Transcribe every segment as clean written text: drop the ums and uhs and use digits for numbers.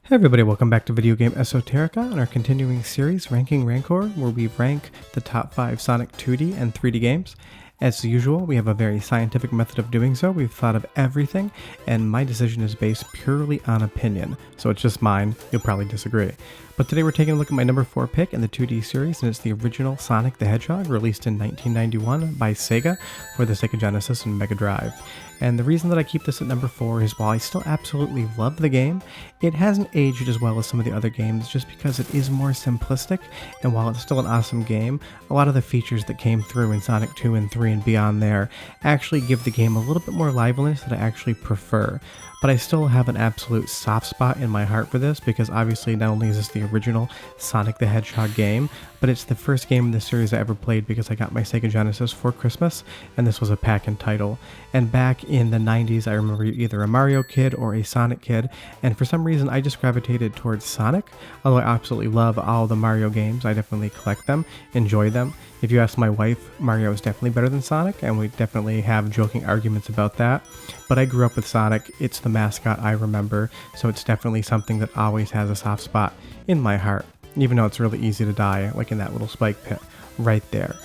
Hey everybody, welcome back to Video Game Esoterica and our continuing series, Ranking Rancor, where we rank the top 5 Sonic 2D and 3D games. As usual, we have a very scientific method of doing so. We've thought of everything, and my decision is based purely on opinion. So it's just mine, you'll probably disagree. But today we're taking a look at my number 4 pick in the 2D series, and it's the original Sonic the Hedgehog, released in 1991 by Sega for the Sega Genesis and Mega Drive. And the reason that I keep this at number 4 is while I still absolutely love the game, it hasn't aged as well as some of the other games just because it is more simplistic, and while it's still an awesome game, a lot of the features that came through in Sonic 2 and 3 and beyond there actually give the game a little bit more liveliness that I actually prefer. But I still have an absolute soft spot in my heart for this because obviously not only is this the original Sonic the Hedgehog game, but it's the first game in the series I ever played because I got my Sega Genesis for Christmas, and this was a pack-in title. And back in the 90s, I remember either a Mario kid or a Sonic kid, and for some reason I just gravitated towards Sonic. Although I absolutely love all the Mario games, I definitely collect them, enjoy them. If you ask my wife, Mario is definitely better than Sonic, and we definitely have joking arguments about that. But I grew up with Sonic, it's the mascot I remember, so it's definitely something that always has a soft spot in my heart, even though it's really easy to die, like in that little spike pit right there.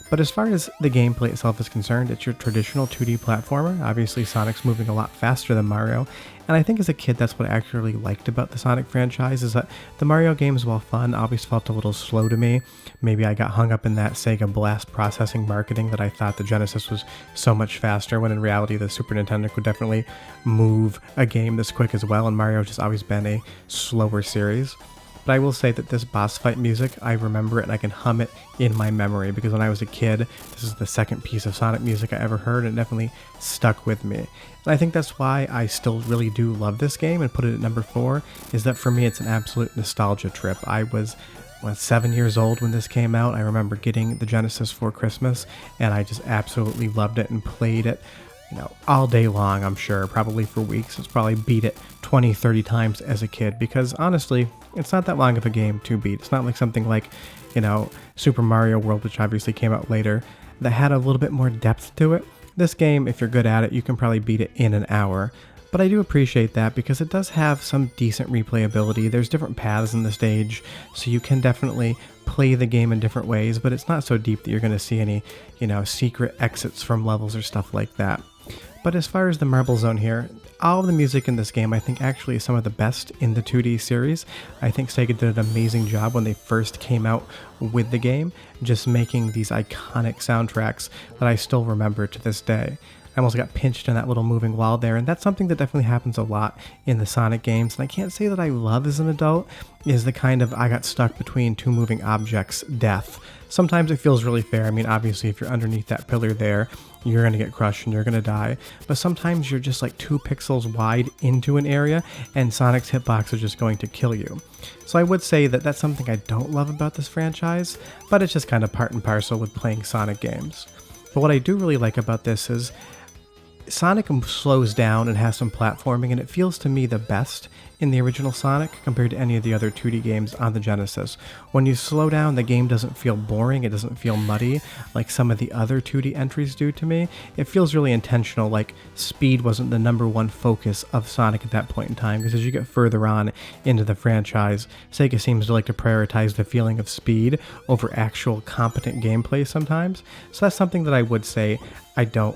But as far as the gameplay itself is concerned, it's your traditional 2D platformer. Obviously Sonic's moving a lot faster than Mario, and I think as a kid that's what I actually liked about the Sonic franchise, is that the Mario games, while fun, always felt a little slow to me. Maybe I got hung up in that Sega blast processing marketing that I thought the Genesis was so much faster, when in reality the Super Nintendo could definitely move a game this quick as well, and Mario's just always been a slower series. But I will say that this boss fight music, I remember it and I can hum it in my memory because when I was a kid, this is the second piece of Sonic music I ever heard, and it definitely stuck with me. And I think that's why I still really do love this game and put it at number 4, is that for me it's an absolute nostalgia trip. I was 7 years old when this came out. I remember getting the Genesis for Christmas and I just absolutely loved it and played it, all day long, I'm sure, probably for weeks. It's probably beat it 20, 30 times as a kid because honestly, it's not that long of a game to beat. It's not like something like, Super Mario World, which obviously came out later, that had a little bit more depth to it. This game, if you're good at it, you can probably beat it in an hour. But I do appreciate that because it does have some decent replayability. There's different paths in the stage, so you can definitely play the game in different ways, but it's not so deep that you're going to see any, secret exits from levels or stuff like that. But as far as the Marble Zone here, all of the music in this game I think actually is some of the best in the 2D series. I think Sega did an amazing job when they first came out with the game, just making these iconic soundtracks that I still remember to this day. I almost got pinched in that little moving wall there, and that's something that definitely happens a lot in the Sonic games, and I can't say that I love as an adult, is the kind of I got stuck between two moving objects death. Sometimes it feels really fair. I mean, obviously if you're underneath that pillar there, you're going to get crushed and you're going to die, but sometimes you're just like 2 pixels wide into an area and Sonic's hitbox is just going to kill you. So I would say that that's something I don't love about this franchise, but it's just kind of part and parcel with playing Sonic games. But what I do really like about this is Sonic slows down and has some platforming, and it feels to me the best in the original Sonic compared to any of the other 2D games on the Genesis. When you slow down, the game doesn't feel boring, it doesn't feel muddy like some of the other 2D entries do to me. It feels really intentional, like speed wasn't the number one focus of Sonic at that point in time, because as you get further on into the franchise, Sega seems to like to prioritize the feeling of speed over actual competent gameplay sometimes. So that's something that I would say I don't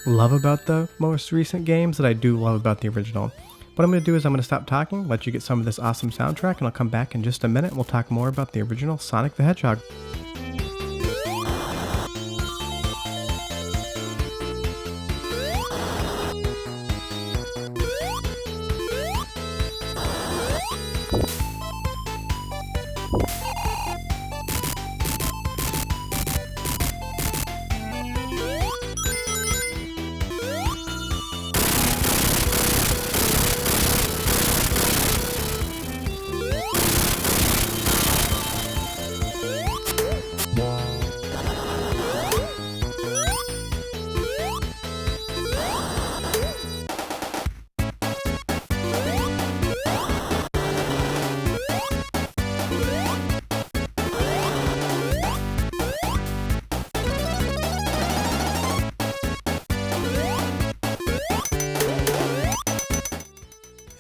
love about the most recent games that I do love about the original. What I'm going to do is I'm going to stop talking, let you get some of this awesome soundtrack, and I'll come back in just a minute and we'll talk more about the original Sonic the Hedgehog.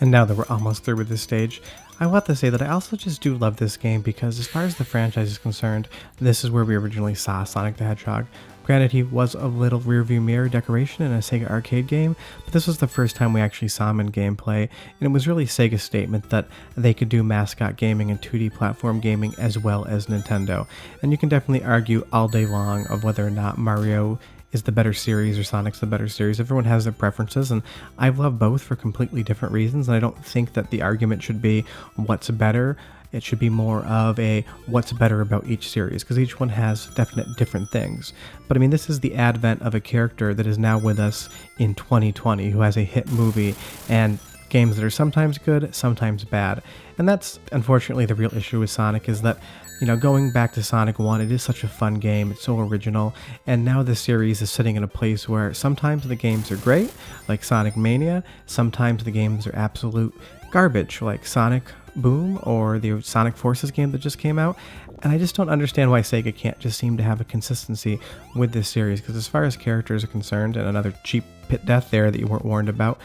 And now that we're almost through with this stage, I want to say that I also just do love this game because as far as the franchise is concerned, this is where we originally saw Sonic the Hedgehog. Granted, he was a little rearview mirror decoration in a Sega arcade game, but this was the first time we actually saw him in gameplay, and it was really Sega's statement that they could do mascot gaming and 2D platform gaming as well as Nintendo. And you can definitely argue all day long of whether or not Mario is the better series or Sonic's the better series. Everyone has their preferences, and I love both for completely different reasons, and I don't think that the argument should be what's better. It should be more of a what's better about each series, because each one has definite different things. But I mean, this is the advent of a character that is now with us in 2020, who has a hit movie and games that are sometimes good, sometimes bad. And that's unfortunately the real issue with Sonic, is that, you know, going back to Sonic 1, it is such a fun game, it's so original, and now the series is sitting in a place where sometimes the games are great, like Sonic Mania, sometimes the games are absolute garbage, like Sonic Boom or the Sonic Forces game that just came out. And I just don't understand why Sega can't just seem to have a consistency with this series, because as far as characters are concerned, and another cheap pit death there that you weren't warned about,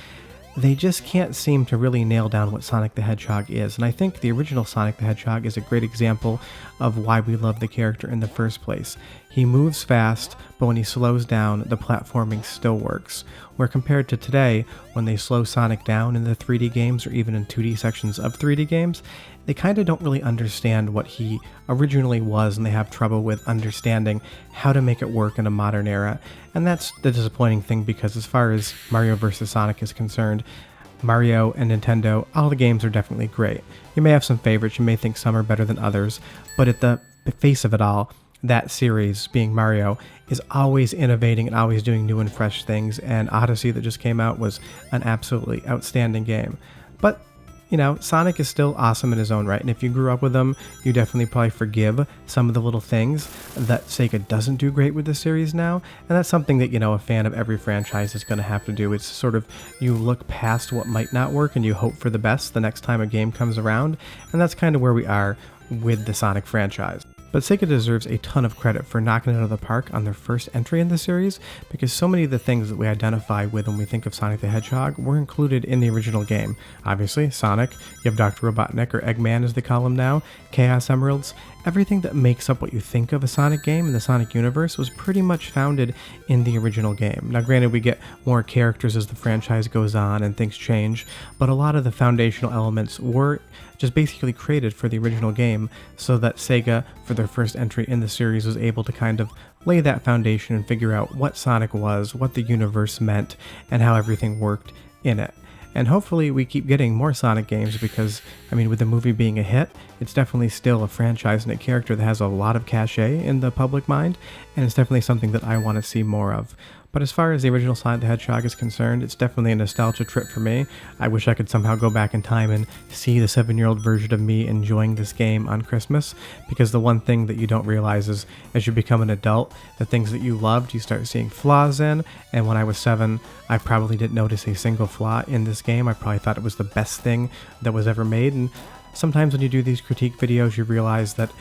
they just can't seem to really nail down what Sonic the Hedgehog is. And I think the original Sonic the Hedgehog is a great example of why we love the character in the first place. He moves fast, but when he slows down, the platforming still works. Where compared to today, when they slow Sonic down in the 3D games or even in 2D sections of 3D games, they kind of don't really understand what he originally was, and they have trouble with understanding how to make it work in a modern era. And that's the disappointing thing, because as far as Mario vs. Sonic is concerned, Mario and Nintendo, all the games are definitely great. You may have some favorites, you may think some are better than others, but at the face of it all, that series, being Mario, is always innovating and always doing new and fresh things, and Odyssey that just came out was an absolutely outstanding game. But you know, Sonic is still awesome in his own right, and if you grew up with him, you definitely probably forgive some of the little things that Sega doesn't do great with the series now, and that's something that, you know, a fan of every franchise is going to have to do. It's sort of, you look past what might not work and you hope for the best the next time a game comes around, and that's kind of where we are with the Sonic franchise. But Sega deserves a ton of credit for knocking it out of the park on their first entry in the series, because so many of the things that we identify with when we think of Sonic the Hedgehog were included in the original game. Obviously, Sonic, you have Dr. Robotnik, or Eggman as they call him now, Chaos Emeralds. Everything that makes up what you think of a Sonic game in the Sonic universe was pretty much founded in the original game. Now granted, we get more characters as the franchise goes on and things change, but a lot of the foundational elements were just basically created for the original game, so that Sega, for their first entry in the series, was able to kind of lay that foundation and figure out what Sonic was, what the universe meant, and how everything worked in it. And hopefully we keep getting more Sonic games, because, I mean, with the movie being a hit, it's definitely still a franchise and a character that has a lot of cachet in the public mind, and it's definitely something that I want to see more of. But as far as the original Sonic the Hedgehog is concerned, it's definitely a nostalgia trip for me. I wish I could somehow go back in time and see the 7-year-old version of me enjoying this game on Christmas, because the one thing that you don't realize is, as you become an adult, the things that you loved, you start seeing flaws in, and when I was 7, I probably didn't notice a single flaw in this game. I probably thought it was the best thing that was ever made, and sometimes when you do these critique videos, you realize that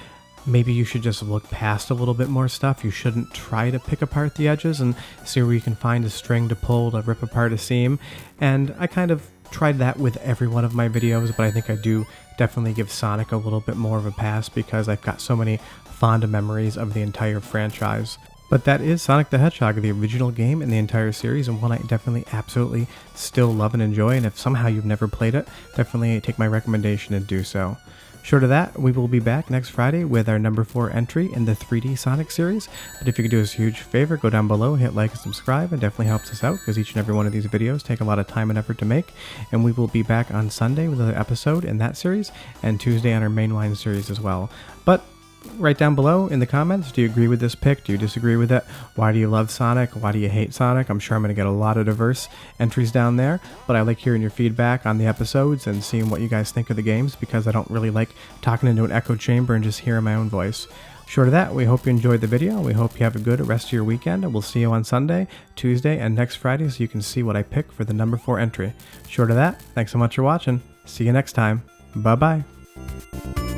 maybe you should just look past a little bit more stuff. You shouldn't try to pick apart the edges and see where you can find a string to pull to rip apart a seam. And I kind of tried that with every one of my videos, but I think I do definitely give Sonic a little bit more of a pass, because I've got so many fond memories of the entire franchise. But that is Sonic the Hedgehog, the original game in the entire series, and one I definitely absolutely still love and enjoy, and if somehow you've never played it, definitely take my recommendation and do so. Short of that, we will be back next Friday with our number 4 entry in the 3D Sonic series. But if you could do us a huge favor, go down below, hit like and subscribe. It definitely helps us out, because each and every one of these videos take a lot of time and effort to make. And we will be back on Sunday with another episode in that series, and Tuesday on our mainline series as well. But write down below in the comments, do you agree with this pick? Do you disagree with it? Why do you love Sonic? Why do you hate Sonic? I'm sure I'm going to get a lot of diverse entries down there, but I like hearing your feedback on the episodes and seeing what you guys think of the games, because I don't really like talking into an echo chamber and just hearing my own voice. Short of that, we hope you enjoyed the video. We hope you have a good rest of your weekend, and we'll see you on Sunday, Tuesday, and next Friday, so you can see what I pick for the number 4 entry. Short of that, thanks so much for watching. See you next time. Bye-bye.